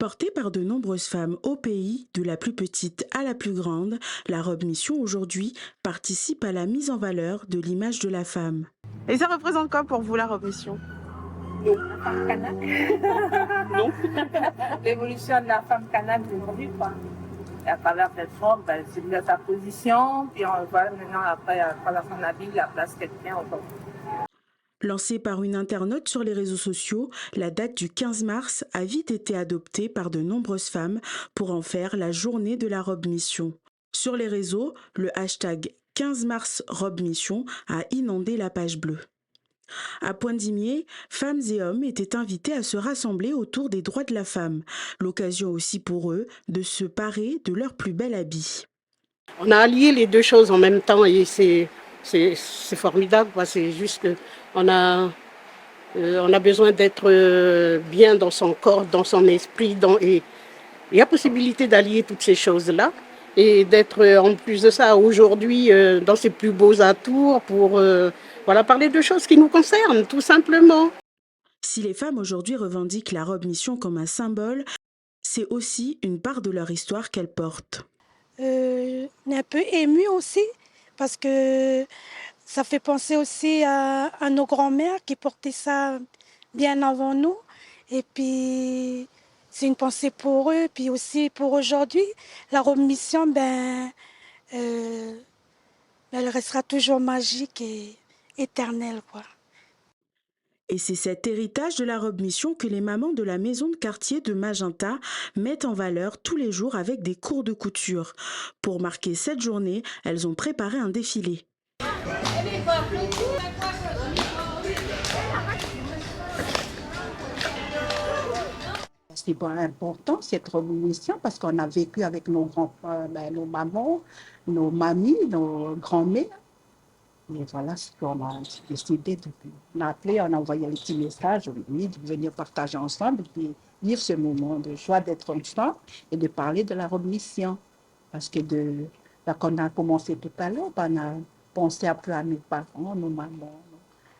Portée par de nombreuses femmes au pays, de la plus petite à la plus grande, la robe mission aujourd'hui participe à la mise en valeur de l'image de la femme. Et ça représente quoi pour vous la robe mission? Non, la femme kanak. Non. L'évolution de la femme kanak d'aujourd'hui, quoi. Et à travers cette forme, ben, c'est bien sa position, puis on voit maintenant après, quand la femme habille, la place qu'elle tient aujourd'hui. Lancée par une internaute sur les réseaux sociaux, la date du 15 mars a vite été adoptée par de nombreuses femmes pour en faire la journée de la robe mission. Sur les réseaux, le hashtag 15 mars robe mission a inondé la page bleue. À Pointe-d'Imier, femmes et hommes étaient invités à se rassembler autour des droits de la femme, l'occasion aussi pour eux de se parer de leur plus bel habit. On a allié les deux choses en même temps et c'est formidable, quoi. C'est juste on a besoin d'être bien dans son corps, dans son esprit, et il y a possibilité d'allier toutes ces choses-là et d'être en plus de ça aujourd'hui dans ses plus beaux atours pour voilà, parler de choses qui nous concernent, tout simplement. Si les femmes aujourd'hui revendiquent la robe mission comme un symbole, c'est aussi une part de leur histoire qu'elles portent. On est un peu ému aussi parce que ça fait penser aussi à nos grands-mères qui portaient ça bien avant nous. Et puis, c'est une pensée pour eux. Puis aussi pour aujourd'hui, la robe mission, elle restera toujours magique et éternelle, quoi. Et c'est cet héritage de la robe mission que les mamans de la maison de quartier de Magenta mettent en valeur tous les jours avec des cours de couture. Pour marquer cette journée, elles ont préparé un défilé. C'est pas important cette révolution parce qu'on a vécu avec nos grands-parents, nos mamans, nos mamies, nos grands-mères. Et voilà ce qu'on a décidé. On a appelé, on a envoyé un petit message, oui, de venir partager ensemble et puis vivre ce moment de joie d'être ensemble et de parler de la remission. Parce que là qu'on a commencé tout à l'heure, on a pensé un peu à nos parents, nos mamans, nos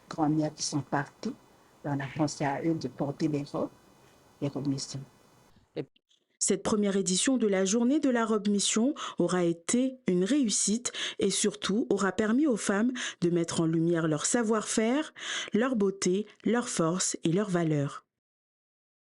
grands-mères qui sont partis. On a pensé à eux de porter les robes. Missions. Cette première édition de la journée de la robe mission aura été une réussite et surtout aura permis aux femmes de mettre en lumière leur savoir-faire, leur beauté, leur force et leurs valeurs.